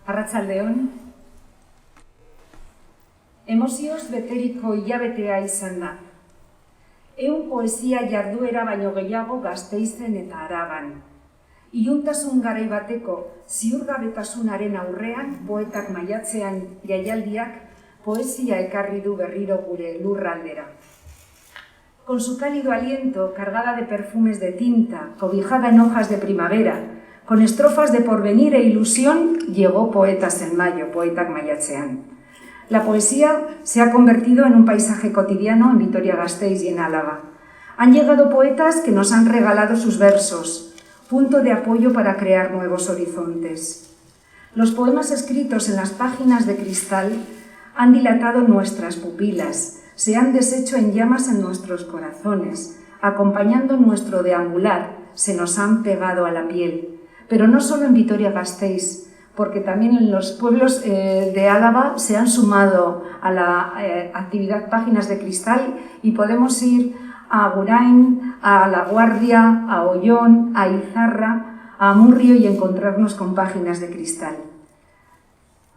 Arratsaldeon, emozioz beteriko hilabetea izan da. Poesia jarduera baino gehiago Gasteizen eta Araban. Iluntasun garai bateko ziurgabetasunaren aurrean, poetak maiatzean jaialdiak poesia ekarri du berriro gure lurraldera. Con su cálido aliento, cargada de perfumes de tinta, cobijada en hojas de primavera, con estrofas de porvenir e ilusión, llegó Poetas en Mayo, poetak maiatzean. La poesía se ha convertido en un paisaje cotidiano en Vitoria-Gasteiz y en Álava. Han llegado poetas que nos han regalado sus versos, punto de apoyo para crear nuevos horizontes. Los poemas escritos en las páginas de cristal han dilatado nuestras pupilas, se han deshecho en llamas en nuestros corazones, acompañando nuestro deambular, se nos han pegado a la piel. Pero no solo en Vitoria-Gasteiz, porque también en los pueblos de Álava se han sumado a la actividad Páginas de Cristal y podemos ir a Agurain, a La Guardia, a Ollón, a Izarra, a Amurrio y encontrarnos con Páginas de Cristal.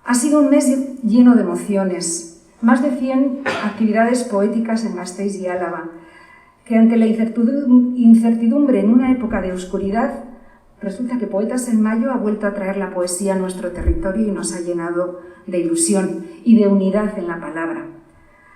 Ha sido un mes lleno de emociones, más de 100 actividades poéticas en Gasteiz y Álava, que ante la incertidumbre en una época de oscuridad, resulta que Poetas en Mayo ha vuelto a traer la poesía a nuestro territorio y nos ha llenado de ilusión y de unidad en la palabra.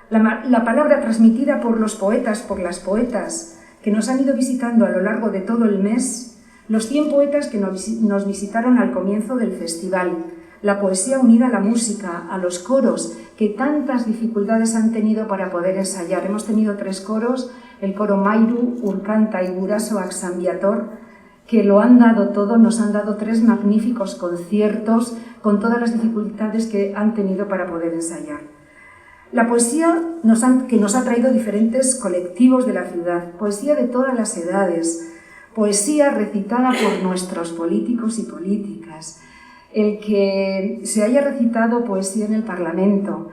La palabra transmitida por los poetas, por las poetas, que nos han ido visitando a lo largo de todo el mes, los 100 poetas que nos visitaron al comienzo del festival, la poesía unida a la música, a los coros, que tantas dificultades han tenido para poder ensayar. Hemos tenido 3 coros, el coro Mairu, Urkanta y Guraso Axambiator, que lo han dado todo, nos han dado 3 magníficos conciertos con todas las dificultades que han tenido para poder ensayar. La poesía que nos ha traído diferentes colectivos de la ciudad, poesía de todas las edades, poesía recitada por nuestros políticos y políticas, el que se haya recitado poesía en el Parlamento,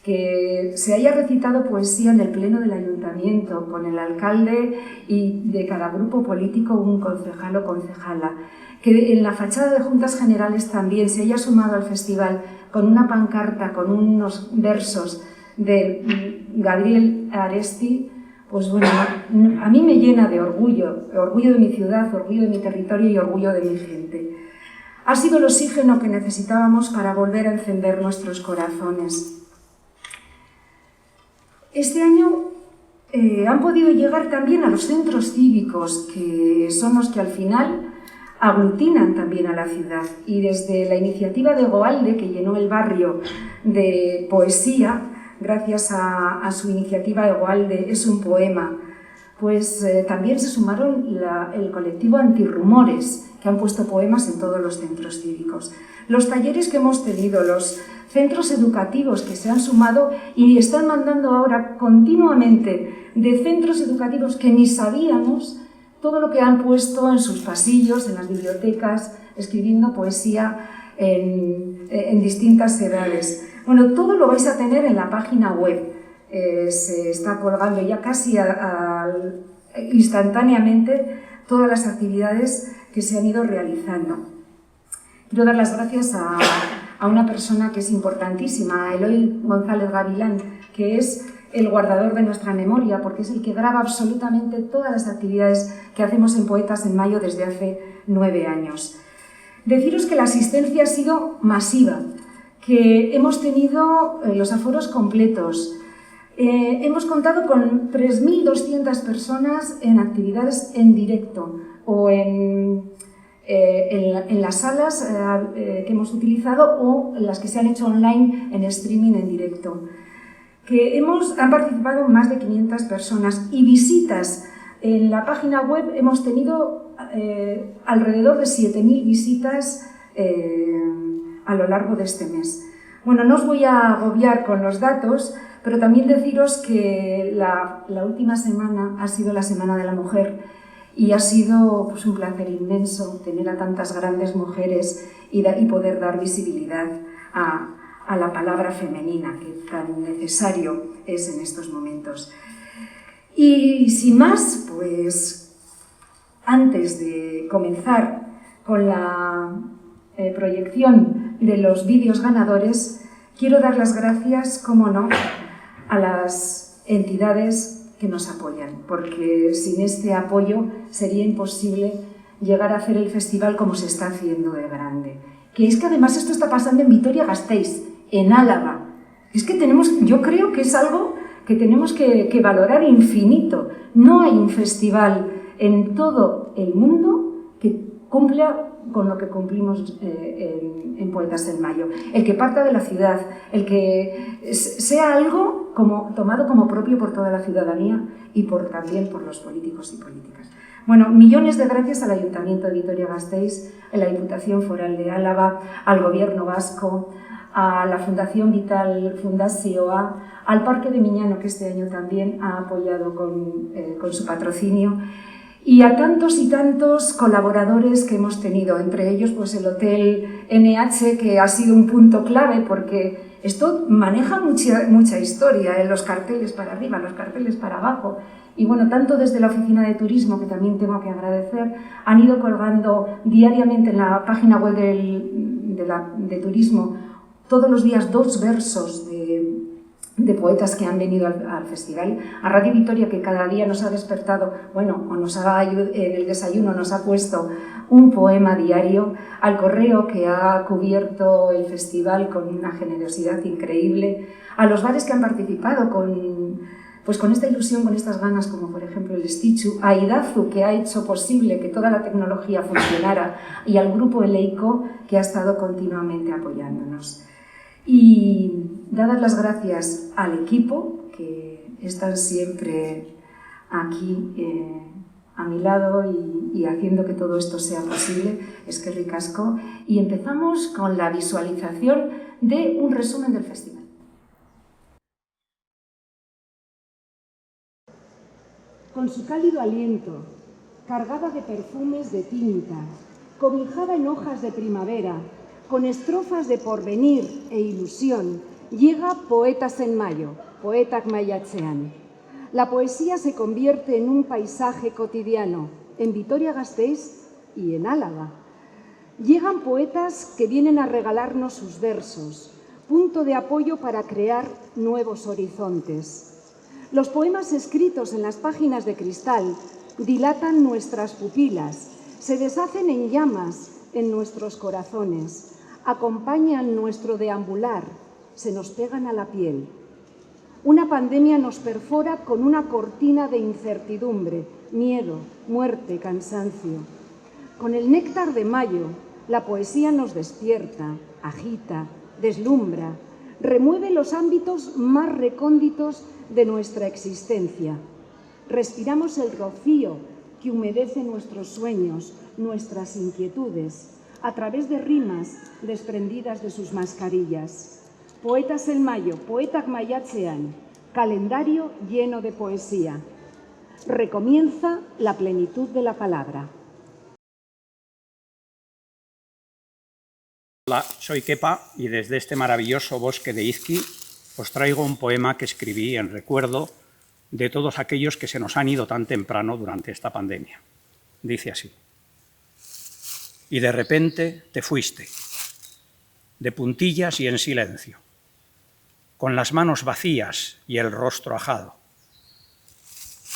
que se haya recitado poesía en el pleno del ayuntamiento, con el alcalde y de cada grupo político un concejal o concejala, que en la fachada de Juntas Generales también se haya sumado al festival con una pancarta, con unos versos de Gabriel Aresti, pues bueno, a mí me llena de orgullo de mi ciudad, orgullo de mi territorio y orgullo de mi gente. Ha sido el oxígeno que necesitábamos para volver a encender nuestros corazones. Este año han podido llegar también a los centros cívicos, que son los que al final aglutinan también a la ciudad. Y desde la iniciativa de Goalde, que llenó el barrio de poesía, gracias a su iniciativa Goalde es un poema, pues también se sumaron el colectivo Antirrumores, que han puesto poemas en todos los centros cívicos. Los talleres que hemos tenido, los centros educativos que se han sumado y están mandando ahora continuamente de centros educativos que ni sabíamos todo lo que han puesto en sus pasillos, en las bibliotecas, escribiendo poesía en distintas edades. Bueno, todo lo vais a tener en la página web. Se está colgando ya casi instantáneamente todas las actividades que se han ido realizando. Quiero dar las gracias a una persona que es importantísima, a Eloy González Gavilán, que es el guardador de nuestra memoria, porque es el que graba absolutamente todas las actividades que hacemos en Poetas en Mayo desde hace 9 años. Deciros que la asistencia ha sido masiva, que hemos tenido los aforos completos. Hemos contado con 3.200 personas en actividades en directo o en las salas que hemos utilizado o en las que se han hecho online en streaming en directo. Han participado más de 500 personas y visitas. En la página web hemos tenido alrededor de 7.000 visitas a lo largo de este mes. Bueno, no os voy a agobiar con los datos, pero también deciros que la última semana ha sido la Semana de la Mujer y ha sido pues, un placer inmenso tener a tantas grandes mujeres y poder dar visibilidad a la palabra femenina, que tan necesario es en estos momentos. Y sin más, pues antes de comenzar con la proyección de los vídeos ganadores, quiero dar las gracias, como no, a las entidades que nos apoyan, porque sin este apoyo sería imposible llegar a hacer el festival como se está haciendo de grande. Que es que además esto está pasando en Vitoria-Gasteiz, en Álava. Es que yo creo que es algo que tenemos que valorar infinito. No hay un festival en todo el mundo que cumpla con lo que cumplimos en Poetas en Mayo. El que parta de la ciudad, el que sea algo tomado como propio por toda la ciudadanía y también por los políticos y políticas. Bueno, millones de gracias al Ayuntamiento de Vitoria-Gasteiz, a la Diputación Foral de Álava, al Gobierno vasco, a la Fundación Vital Fundazioa, al Parque de Miñano, que este año también ha apoyado con su patrocinio, y a tantos y tantos colaboradores que hemos tenido, entre ellos pues el Hotel NH, que ha sido un punto clave porque esto maneja mucha historia, los carteles para arriba, los carteles para abajo. Y bueno, tanto desde la Oficina de Turismo, que también tengo que agradecer, han ido colgando diariamente en la página web de Turismo todos los días 2 versos de poetas que han venido al festival, a Radio Vitoria, que cada día nos ha despertado, bueno, o nos ha en el desayuno nos ha puesto un poema diario, al Correo, que ha cubierto el festival con una generosidad increíble, a los bares que han participado con esta ilusión, con estas ganas, como por ejemplo el Estichu, a Idazu, que ha hecho posible que toda la tecnología funcionara, y al grupo Eleico, que ha estado continuamente apoyándonos. Y dadas las gracias al equipo, que están siempre aquí a mi lado y haciendo que todo esto sea posible, eskerrik asko, y empezamos con la visualización de un resumen del festival. Con su cálido aliento, cargada de perfumes de tinta, cobijada en hojas de primavera, con estrofas de porvenir e ilusión, llega Poetas en Mayo, Poetak Maiatzean. La poesía se convierte en un paisaje cotidiano en Vitoria-Gasteiz y en Álava. Llegan poetas que vienen a regalarnos sus versos, punto de apoyo para crear nuevos horizontes. Los poemas escritos en las páginas de cristal dilatan nuestras pupilas, se deshacen en llamas en nuestros corazones, acompañan nuestro deambular, se nos pegan a la piel. Una pandemia nos perfora con una cortina de incertidumbre, miedo, muerte, cansancio. Con el néctar de mayo, la poesía nos despierta, agita, deslumbra, remueve los ámbitos más recónditos de nuestra existencia. Respiramos el rocío que humedece nuestros sueños, nuestras inquietudes, a través de rimas desprendidas de sus mascarillas. Poetas en Mayo, Poetak Maiatzean, calendario lleno de poesía. Recomienza la plenitud de la palabra. Hola, soy Kepa y desde este maravilloso bosque de Izqui os traigo un poema que escribí en recuerdo de todos aquellos que se nos han ido tan temprano durante esta pandemia. Dice así: y de repente te fuiste, de puntillas y en silencio, con las manos vacías y el rostro ajado,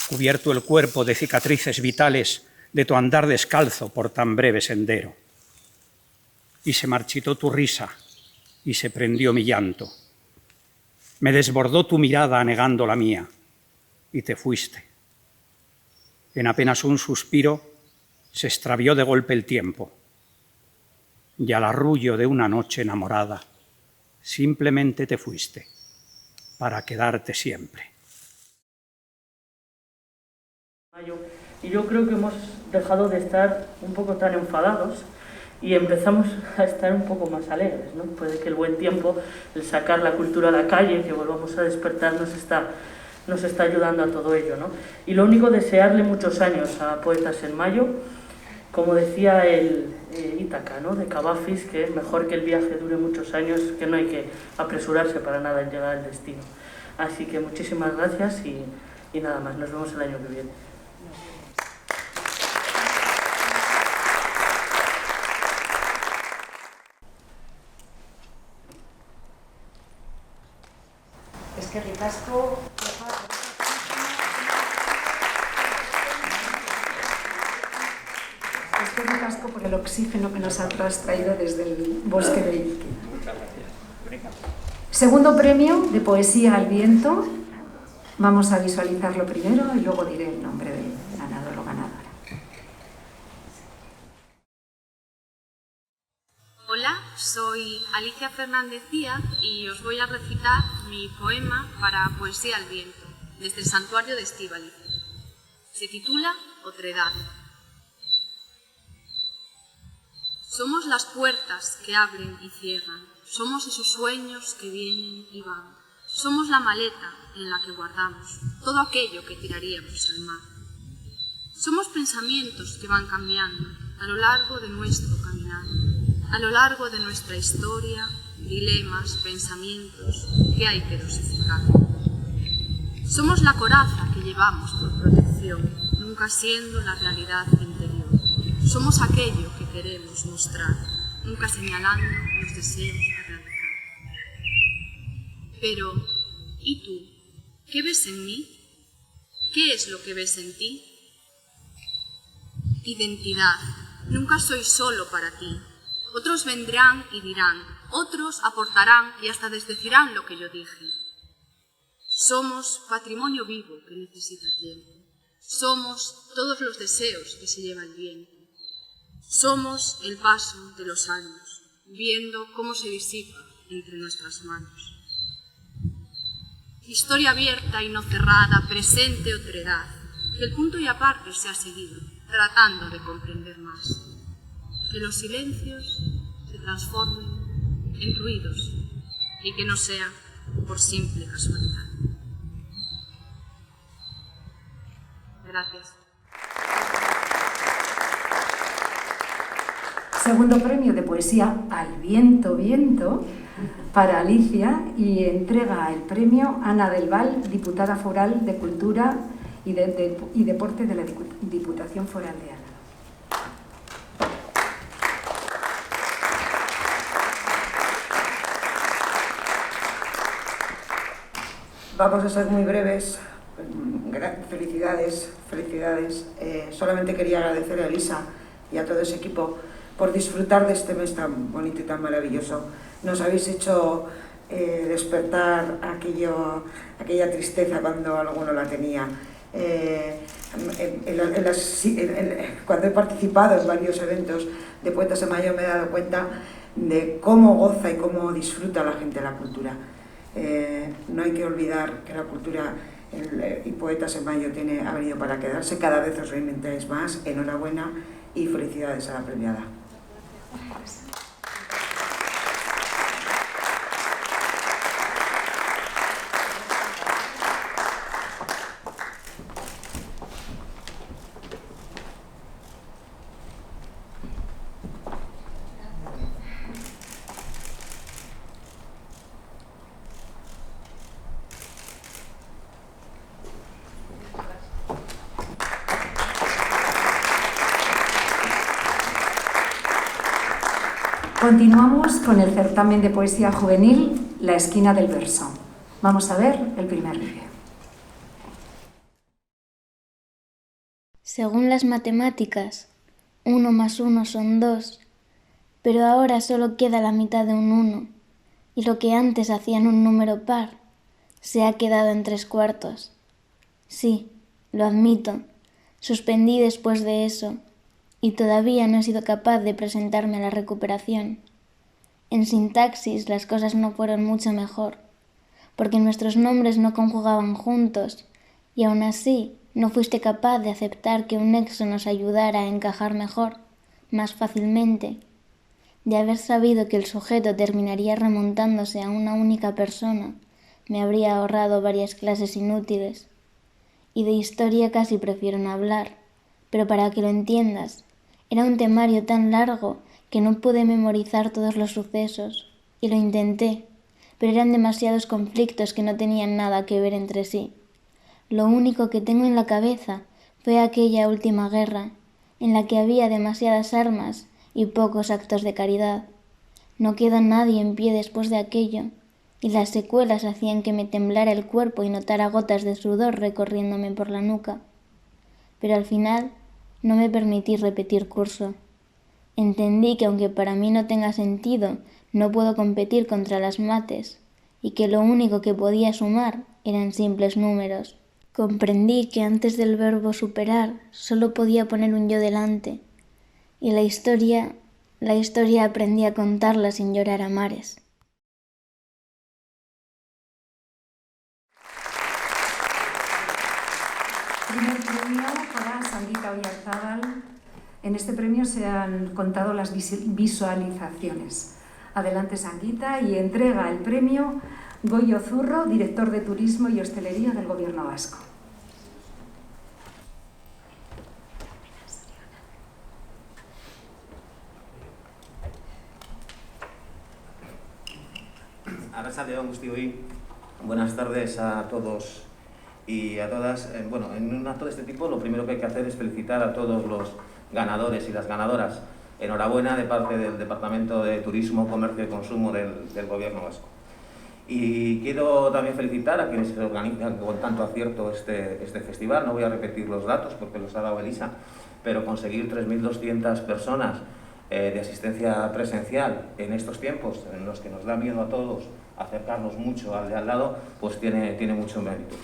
cubierto el cuerpo de cicatrices vitales de tu andar descalzo por tan breve sendero. Y se marchitó tu risa y se prendió mi llanto. Me desbordó tu mirada anegando la mía y te fuiste. En apenas un suspiro se extravió de golpe el tiempo y al arrullo de una noche enamorada simplemente te fuiste para quedarte siempre. Y yo creo que hemos dejado de estar un poco tan enfadados y empezamos a estar un poco más alegres, ¿no? Puede que el buen tiempo, el sacar la cultura a la calle, que volvamos a despertar, nos está ayudando a todo ello, ¿no? Y lo único, desearle muchos años a Poetas en Mayo, como decía el Ítaca, ¿no?, de Cavafis, que es mejor que el viaje dure muchos años, que no hay que apresurarse para nada en llegar al destino. Así que muchísimas gracias y nada más, nos vemos el año que viene. Eskerrik asko. Eskerrik asko por el oxígeno que nos has traído desde el bosque de Irique. Muchas gracias. Segundo premio de Poesía al Viento. Vamos a visualizarlo primero y luego diré el nombre del ganador o ganadora. Hola, soy Alicia Fernández Díaz y os voy a recitar mi poema para Poesía al Viento, desde el Santuario de Estíbaliz. Se titula Otredad. Somos las puertas que abren y cierran, somos esos sueños que vienen y van, somos la maleta en la que guardamos todo aquello que tiraríamos al mar. Somos pensamientos que van cambiando a lo largo de nuestro caminar, a lo largo de nuestra historia, dilemas, pensamientos que hay que dosificar. Somos la coraza que llevamos por protección, nunca siendo la realidad interior. Somos aquello que queremos mostrar, nunca señalando los deseos de realizar. Pero, ¿y tú? ¿Qué ves en mí? ¿Qué es lo que ves en ti? Identidad. Nunca soy solo para ti. Otros vendrán y dirán, otros aportarán y hasta desdecirán lo que yo dije. Somos patrimonio vivo que necesita tiempo. Somos todos los deseos que se lleva el viento. Somos el paso de los años, viendo cómo se disipa entre nuestras manos. Historia abierta y no cerrada, presente otredad, que el punto y aparte se ha seguido, tratando de comprender más. Que los silencios se transformen en ruidos y que no sea por simple casualidad. Gracias. Segundo premio de Poesía al Viento, Viento, para Alicia, y entrega el premio Ana del Val, diputada foral de Cultura y Deporte de la Diputación Foral de Álava. Vamos a ser muy breves. Felicidades, felicidades. Solamente quería agradecer a Elisa y a todo ese equipo por disfrutar de este mes tan bonito y tan maravilloso. Nos habéis hecho despertar aquella tristeza cuando alguno la tenía. Cuando he participado en varios eventos de Poetas en Mayo me he dado cuenta de cómo goza y cómo disfruta la gente de la cultura. No hay que olvidar que la cultura y Poetas en Mayo ha venido para quedarse. Cada vez os reinventáis más. Enhorabuena y felicidades a la premiada. Continuamos con el certamen de poesía juvenil La Esquina del Verso. Vamos a ver el primer vídeo. Según las matemáticas, 1 más 1 son 2, pero ahora solo queda la mitad de un 1, y lo que antes hacían un número par se ha quedado en 3/4. Sí, lo admito, suspendí después de eso, y todavía no he sido capaz de presentarme a la recuperación. En sintaxis las cosas no fueron mucho mejor, porque nuestros nombres no conjugaban juntos, y aún así no fuiste capaz de aceptar que un nexo nos ayudara a encajar mejor, más fácilmente. De haber sabido que el sujeto terminaría remontándose a una única persona, me habría ahorrado varias clases inútiles. Y de historia casi prefiero no hablar, pero para que lo entiendas, era un temario tan largo que no pude memorizar todos los sucesos, y lo intenté, pero eran demasiados conflictos que no tenían nada que ver entre sí. Lo único que tengo en la cabeza fue aquella última guerra, en la que había demasiadas armas y pocos actos de caridad. No queda nadie en pie después de aquello, y las secuelas hacían que me temblara el cuerpo y notara gotas de sudor recorriéndome por la nuca. Pero al final no me permití repetir curso. Entendí que aunque para mí no tenga sentido, no puedo competir contra las mates, y que lo único que podía sumar eran simples números. Comprendí que antes del verbo superar solo podía poner un yo delante, y la historia aprendí a contarla sin llorar a mares. Primer premio para Sanguita Oyarzábal. En este premio se han contado las visualizaciones. Adelante, Sanguita, y entrega el premio Goyo Zurro, director de Turismo y Hostelería del Gobierno Vasco. Arratsaldeon guztioi, buenas tardes a todos y a todas. Bueno, en un acto de este tipo lo primero que hay que hacer es felicitar a todos los ganadores y las ganadoras. Enhorabuena de parte del Departamento de Turismo, Comercio y Consumo del Gobierno Vasco. Y quiero también felicitar a quienes se organizan con tanto acierto este festival. No voy a repetir los datos porque los ha dado Elisa, pero conseguir 3.200 personas de asistencia presencial en estos tiempos en los que nos da miedo a todos acercarnos mucho al de al lado, pues tiene mucho mérito.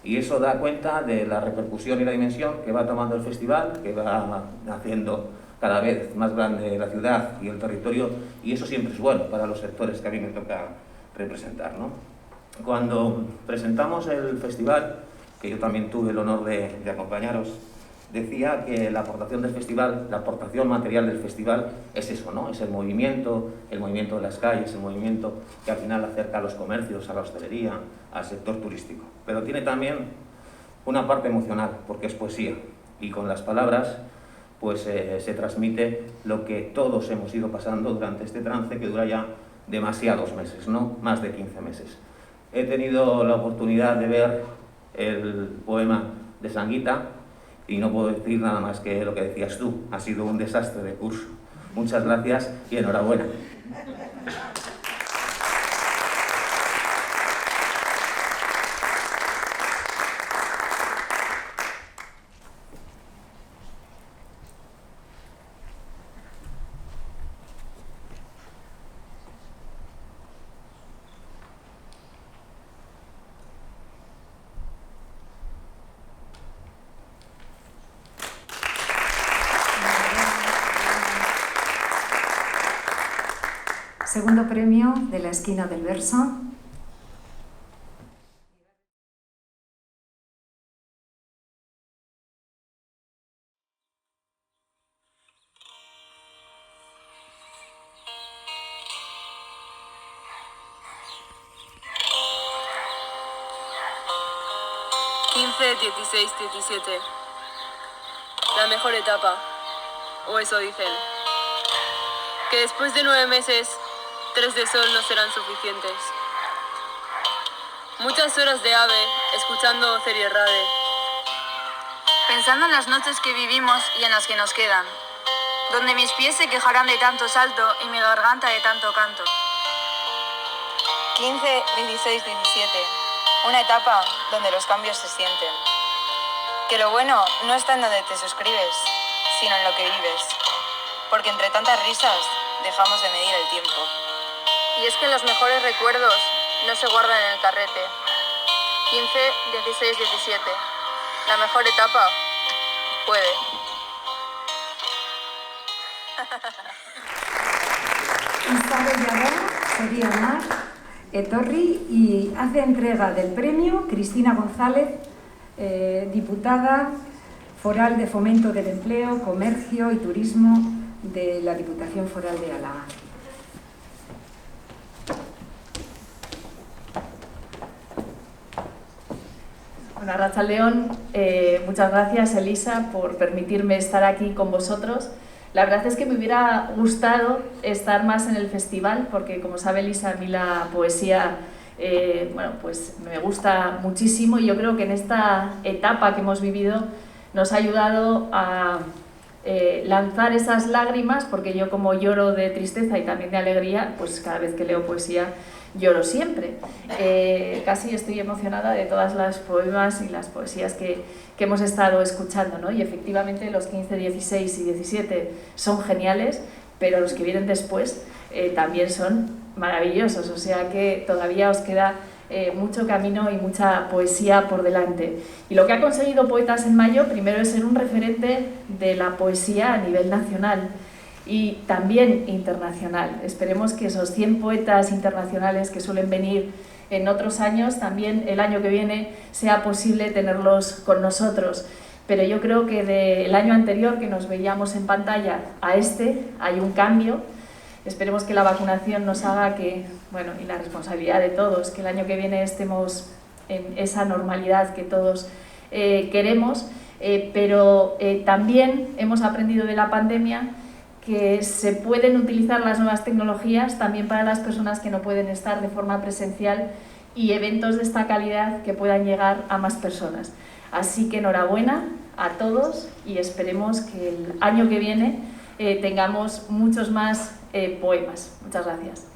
Y eso da cuenta de la repercusión y la dimensión que va tomando el festival, que va haciendo cada vez más grande la ciudad y el territorio, y eso siempre es bueno para los sectores que a mí me toca representar, ¿no? Cuando presentamos el festival, que yo también tuve el honor de acompañaros, decía que la aportación del festival, la aportación material del festival es eso, ¿no? Es el movimiento de las calles, el movimiento que al final acerca a los comercios, a la hostelería, al sector turístico. Pero tiene también una parte emocional, porque es poesía, y con las palabras pues se transmite lo que todos hemos ido pasando durante este trance que dura ya demasiados meses, ¿no? Más de 15 meses. He tenido la oportunidad de ver el poema de Sanguita y no puedo decir nada más que lo que decías tú. Ha sido un desastre de curso. Muchas gracias y enhorabuena. Segundo premio de la Esquina del Verso. ...15, 16, 17... la mejor etapa, o eso dicen. Que después de 9 meses... 3 de sol no serán suficientes. Muchas horas de ave, escuchando Serie Rade. Pensando en las noches que vivimos y en las que nos quedan. Donde mis pies se quejarán de tanto salto y mi garganta de tanto canto. 15, 16, 17. Una etapa donde los cambios se sienten. Que lo bueno no está en donde te suscribes, sino en lo que vives. Porque entre tantas risas dejamos de medir el tiempo. Y es que los mejores recuerdos no se guardan en el carrete. 15, 16, 17. La mejor etapa puede. Isabel Yarrón, sería Mar, Etorri, y hace entrega del premio Cristina González, diputada foral de Fomento del Empleo, Comercio y Turismo de la Diputación Foral de Álava. Bueno, Arratsaldeon, muchas gracias Elisa por permitirme estar aquí con vosotros. La verdad es que me hubiera gustado estar más en el festival porque, como sabe Elisa, a mí la poesía bueno, pues me gusta muchísimo y yo creo que en esta etapa que hemos vivido nos ha ayudado a lanzar esas lágrimas, porque yo como lloro de tristeza y también de alegría, pues cada vez que leo poesía lloro siempre. Casi estoy emocionada de todas las poemas y las poesías que hemos estado escuchando, ¿no? Y efectivamente los 15, 16 y 17 son geniales, pero los que vienen después también son maravillosos, o sea que todavía os queda mucho camino y mucha poesía por delante. Y lo que ha conseguido Poetas en Mayo, primero, es ser un referente de la poesía a nivel nacional y también internacional. Esperemos que esos 100 poetas internacionales que suelen venir en otros años, también el año que viene sea posible tenerlos con nosotros. Pero yo creo que del año anterior, que nos veíamos en pantalla, a este hay un cambio. Esperemos que la vacunación nos haga que, bueno, y la responsabilidad de todos, que el año que viene estemos en esa normalidad que todos queremos, pero también hemos aprendido de la pandemia que se pueden utilizar las nuevas tecnologías también para las personas que no pueden estar de forma presencial y eventos de esta calidad que puedan llegar a más personas. Así que enhorabuena a todos y esperemos que el año que viene tengamos muchos más poemas. Muchas gracias.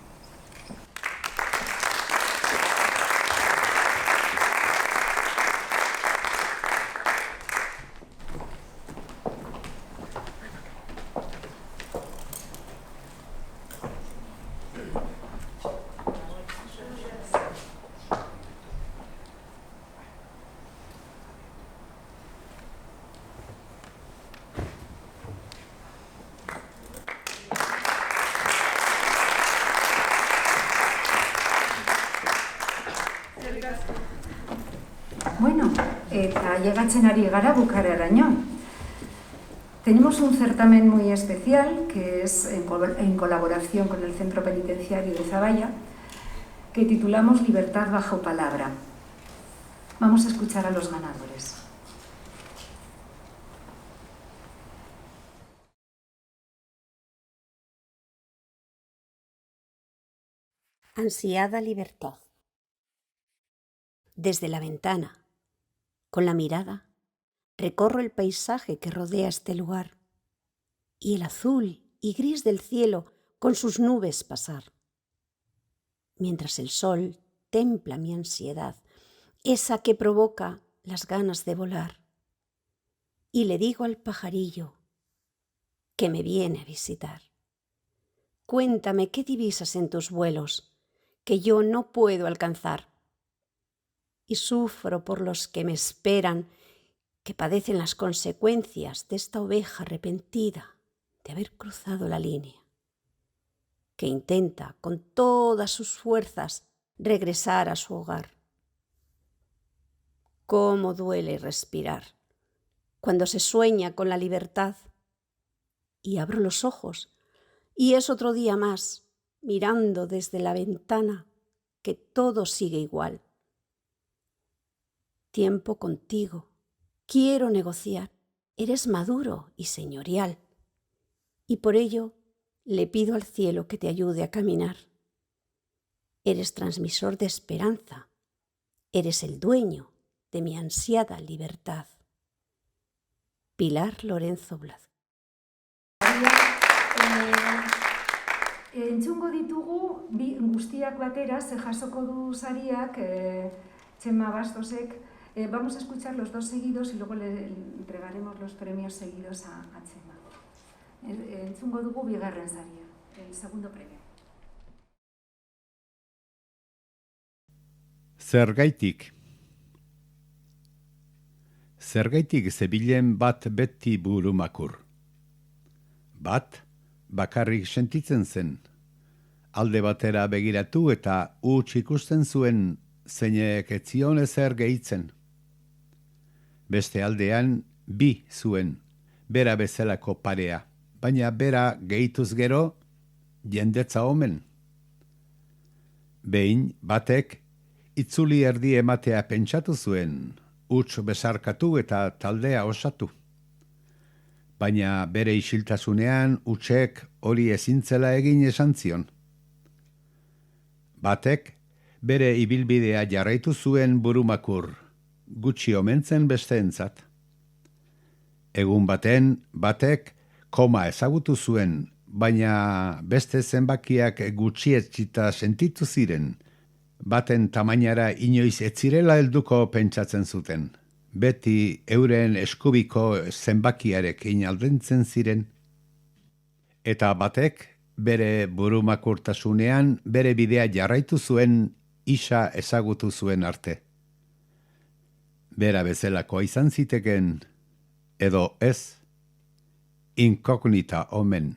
Bueno, eta llegatzen ari gara bukaeraraino. Tenemos un certamen muy especial, que es en colaboración con el Centro Penitenciario de Zaballa, que titulamos Libertad bajo palabra. Vamos a escuchar a los ganadores. Ansiada libertad. Desde la ventana, con la mirada, recorro el paisaje que rodea este lugar y el azul y gris del cielo con sus nubes pasar. Mientras el sol templa mi ansiedad, esa que provoca las ganas de volar. Y le digo al pajarillo que me viene a visitar: cuéntame qué divisas en tus vuelos que yo no puedo alcanzar. Y sufro por los que me esperan, que padecen las consecuencias de esta oveja arrepentida de haber cruzado la línea, que intenta con todas sus fuerzas regresar a su hogar. Cómo duele respirar cuando se sueña con la libertad. Y abro los ojos y es otro día más, mirando desde la ventana que todo sigue igual. Tiempo contigo, quiero negociar, eres maduro y señorial, y por ello le pido al cielo que te ayude a caminar. Eres transmisor de esperanza, eres el dueño de mi ansiada libertad. Pilar Lorenzo Blaz. Entzungo ditugu guztiak batera, ze jasoko du sariak, Txema Bastosek. Vamos a escuchar los dos seguidos y luego le entregaremos los premios seguidos a Txema. Entzungo dugu bigarren saria, el segundo premio. Zergaitik. Zergaitik zebilen bat beti burumakur. Bat bakarrik sentitzen zen. Alde batera begiratu eta huts ikusten zuen zeinek ez zion ezer gehitzen. Beste aldean bi zuen, bera bezalako parea, baina bera gehituz gero jendetza omen. Behin batek itzuli erdi ematea pentsatu zuen, huts besarkatu eta taldea osatu. Baina bere isiltasunean hutsek hori ezintzela egin esan zion. Batek bere ibilbidea jarraitu zuen burumakur, gutxi omentzen besteentzat. Egun baten, batek koma ezagutu zuen, baina beste zenbakiak gutxietsita sentitu ziren, baten tamainara inoiz ez zirela helduko pentsatzen zuten. Beti euren eskubiko zenbakiarekin aldentzen ziren. Eta batek bere burumakurtasunean bere bidea jarraitu zuen isa ezagutu zuen arte. Bera bezalakoa izan ziteken, edo ez, inkognita omen.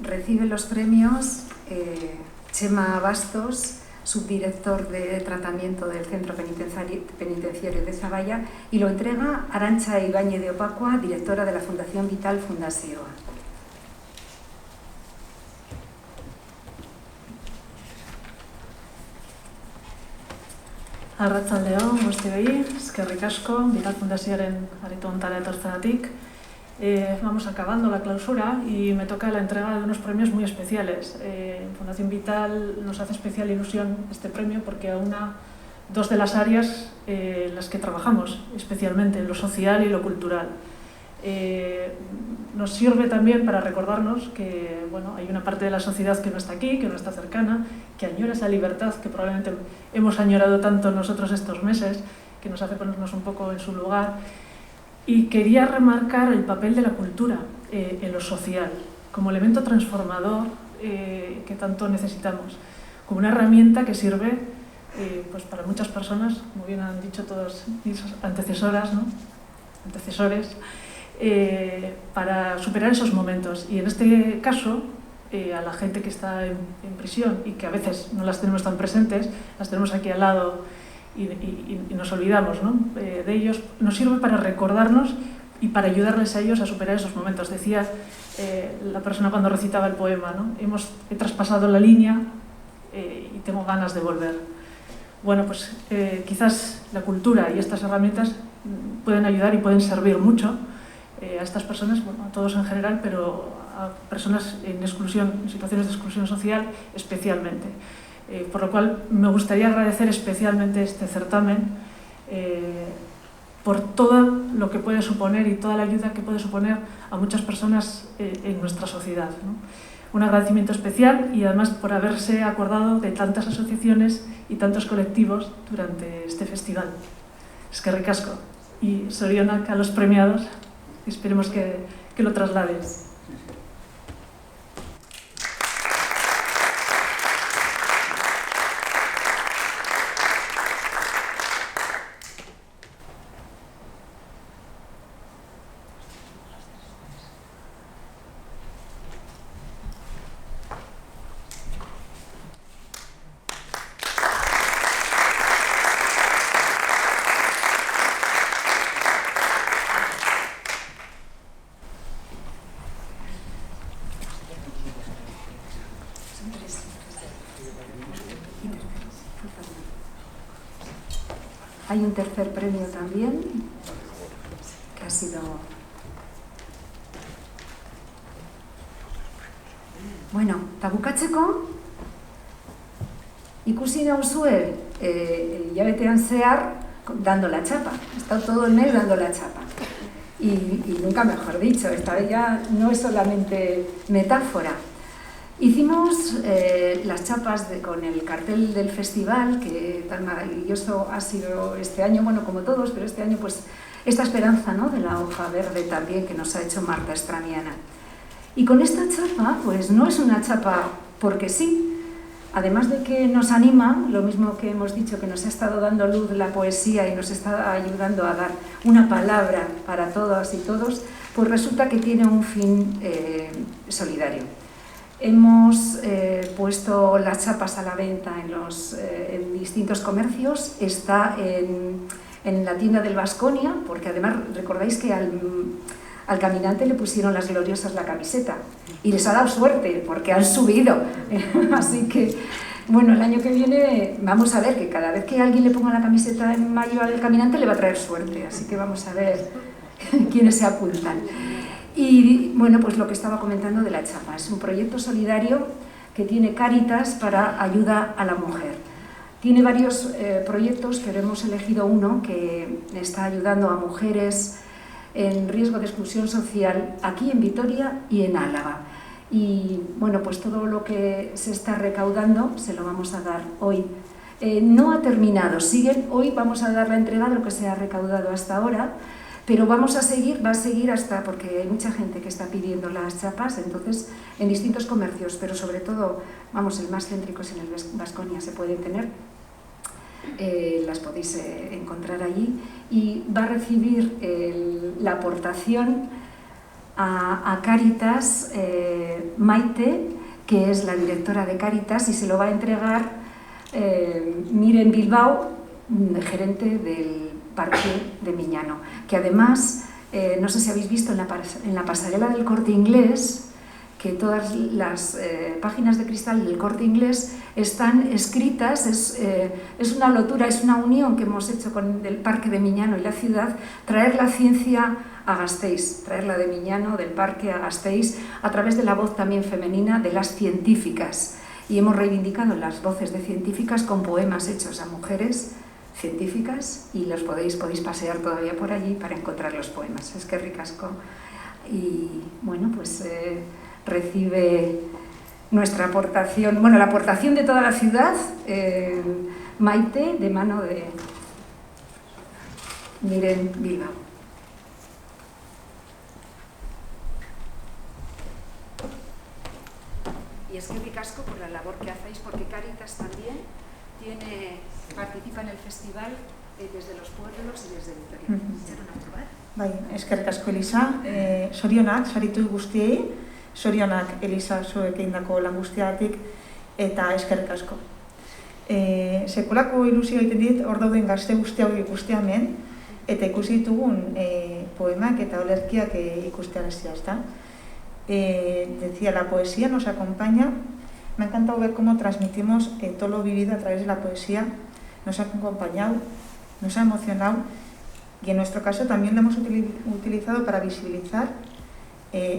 Recibe los premios Chema Bastos, subdirector de tratamiento del Centro Penitenciario de Zaballa, y lo entrega Arantxa Ibáñez de Opacua, directora de la Fundación Vital Fundazioa. Arratsaldeon guztioi, eskerrik asko, Vital Fundazioaren areto hontara etortzeagatik. Vamos acabando la clausura y me toca la entrega de unos premios muy especiales. En Fundación Vital nos hace especial ilusión este premio porque aúna dos de las áreas en las que trabajamos, especialmente en lo social y lo cultural. Nos sirve también para recordarnos que hay una parte de la sociedad que no está aquí, que no está cercana, que añora esa libertad que probablemente hemos añorado tanto nosotros estos meses, que nos hace ponernos un poco en su lugar. Y quería remarcar el papel de la cultura en lo social, como elemento transformador que tanto necesitamos, como una herramienta que sirve para muchas personas, como bien han dicho todas mis antecesoras, ¿no? Antecesores, para superar esos momentos. Y en este caso, a la gente que está en prisión y que a veces no las tenemos tan presentes, las tenemos aquí al lado y nos olvidamos, ¿no? De ellos, nos sirve para recordarnos y para ayudarles a ellos a superar esos momentos. Decía la persona cuando recitaba el poema, ¿no? He traspasado la línea y tengo ganas de volver. Bueno, pues quizás la cultura y estas herramientas pueden ayudar y pueden servir mucho a estas personas, a todos en general, pero a personas en situaciones de exclusión social especialmente. Por lo cual me gustaría agradecer especialmente este certamen por todo lo que puede suponer y toda la ayuda que puede suponer a muchas personas en nuestra sociedad, ¿no? Un agradecimiento especial y además por haberse acordado de tantas asociaciones y tantos colectivos durante este festival. Eskerrik asko y zorionak a los premiados, esperemos que lo traslades. Hay un tercer premio también, que ha sido... Bueno, tabukatzeko, ikusi nauzue hilabetean zehar dando la chapa. Ha estado todo el mes dando la chapa. Y nunca mejor dicho, esta vez ya no es solamente metáfora. Hicimos las chapas con el cartel del festival, que tan maravilloso ha sido este año, bueno, como todos, pero este año pues esta esperanza, ¿no?, de la hoja verde también que nos ha hecho Marta Estramiana. Y con esta chapa, pues no es una chapa porque sí, además de que nos anima, lo mismo que hemos dicho, que nos ha estado dando luz la poesía y nos está ayudando a dar una palabra para todas y todos, pues resulta que tiene un fin solidario. Hemos puesto las chapas a la venta en distintos comercios, está en la tienda del Baskonia, porque además recordáis que al caminante le pusieron las gloriosas la camiseta y les ha dado suerte porque han subido. Así que, bueno, el año que viene vamos a ver que cada vez que alguien le ponga la camiseta en mayo al caminante le va a traer suerte, así que vamos a ver quiénes se apuntan. Y bueno, pues lo que estaba comentando de la chapa, es un proyecto solidario que tiene Cáritas para ayuda a la mujer. Tiene varios proyectos, pero hemos elegido uno que está ayudando a mujeres en riesgo de exclusión social aquí en Vitoria y en Álava. Y bueno, pues todo lo que se está recaudando se lo vamos a dar hoy. No ha terminado, hoy vamos a dar la entrega de lo que se ha recaudado hasta ahora, pero va a seguir hasta, porque hay mucha gente que está pidiendo las chapas, entonces en distintos comercios, pero sobre todo, vamos, el más céntrico es en el Baskonia, se pueden tener, las podéis encontrar allí, y va a recibir la aportación a Cáritas Maite, que es la directora de Cáritas, y se lo va a entregar Miren Bilbao, gerente del Parque de Miñano, que además, no sé si habéis visto en la pasarela del Corte Inglés, que todas las páginas de cristal del Corte Inglés están escritas, es una lotura, es una unión que hemos hecho con el Parque de Miñano y la ciudad, traer la ciencia a Gasteiz, traerla de Miñano, del parque a Gasteiz, a través de la voz también femenina de las científicas. Y hemos reivindicado las voces de científicas con poemas hechos a mujeres científicas, y los podéis pasear todavía por allí para encontrar los poemas. Es que ricasco. Y bueno, pues recibe nuestra aportación, bueno, la aportación de toda la ciudad, Maite, de mano de Miren Bilbao. Y es que ricasco por la labor que hacéis, porque Cáritas también participa en el festival desde los pueblos y desde Vitoria. Bai, eskerrik asko Elisa, sorionak, saritu guztiei, sorionak Elisa zuek egindako lan guztiagatik, eta eskerrik asko. Sekulako ilusio egiten dit, hor dauden gazte guztiak ikustea hemen, eta ikusi ditugun poemak eta olerkiak ikustearazia, ezta? Decía, la poesía nos acompaña. Me ha encantado ver cómo transmitimos todo lo vivido a través de la poesía. Nos ha acompañado, nos ha emocionado, y en nuestro caso también lo hemos utilizado para visibilizar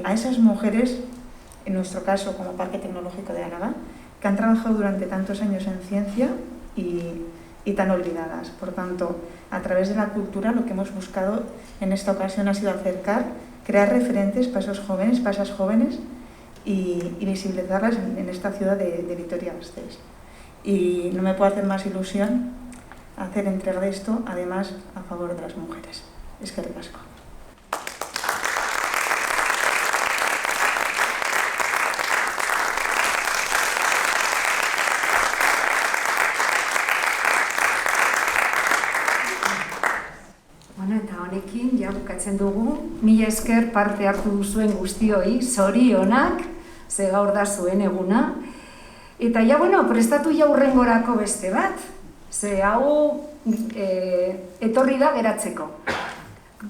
a esas mujeres, en nuestro caso como Parque Tecnológico de Álava, que han trabajado durante tantos años en ciencia y tan olvidadas. Por tanto, a través de la cultura lo que hemos buscado en esta ocasión ha sido crear referentes para esos jóvenes, para esas jóvenes, y visibilizarlas en esta ciudad de Vitoria-Gasteiz. Y no me puedo hacer más ilusión hacer entrega de esto, además a favor de las mujeres. Eskerrik asko. Bueno, eta honekin ja bukatzen dugu. Mila esker parte hartu duzuen guztioi, zorionak, ze gaur da zuen eguna. Eta ja, bueno, prestatu ja hurrengorako beste bat. Ze hau etorri da geratzeko.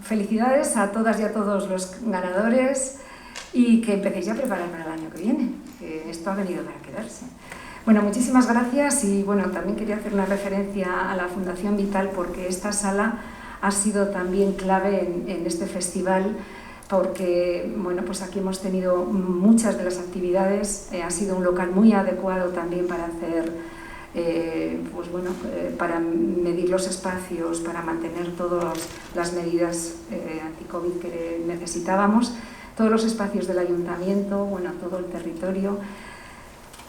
Felicidades a todas y a todos los ganadores, y que empecéis ya a preparar para el año que viene, que esto ha venido para quedarse. Bueno, muchísimas gracias, y bueno, también quería hacer una referencia a la Fundación Vital, porque esta sala ha sido también clave en este festival, porque bueno, pues aquí hemos tenido muchas de las actividades, ha sido un local muy adecuado también para hacer, pues bueno, para medir los espacios, para mantener todas las medidas anti-COVID que necesitábamos, todos los espacios del ayuntamiento, bueno, todo el territorio.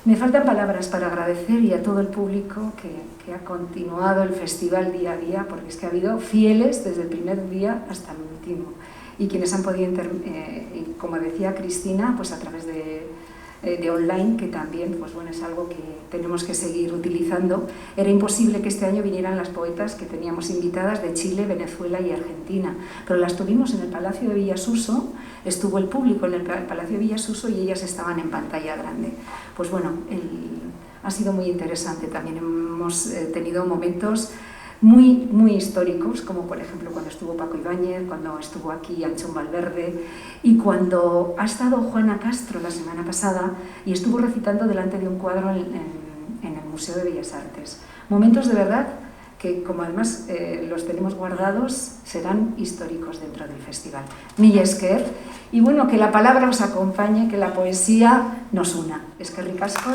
Me faltan palabras para agradecer, y a todo el público que ha continuado el festival día a día, porque es que ha habido fieles desde el primer día hasta el último, y quienes han podido, como decía Cristina, pues a través de online, que también, pues bueno, es algo que tenemos que seguir utilizando. Era imposible que este año vinieran las poetas que teníamos invitadas de Chile, Venezuela y Argentina, pero las tuvimos en el Palacio de Villasuso, estuvo el público en el Palacio de Villasuso y ellas estaban en pantalla grande. Pues bueno, ha sido muy interesante. También hemos tenido momentos muy, muy históricos, como por ejemplo cuando estuvo Paco Ibáñez, cuando estuvo aquí Anchón Valverde, y cuando ha estado Juana Castro la semana pasada y estuvo recitando delante de un cuadro en el Museo de Bellas Artes. Momentos de verdad que como además los tenemos guardados, serán históricos dentro del festival. Mila esker, y bueno, que la palabra os acompañe, que la poesía nos una. Eskerrik asko.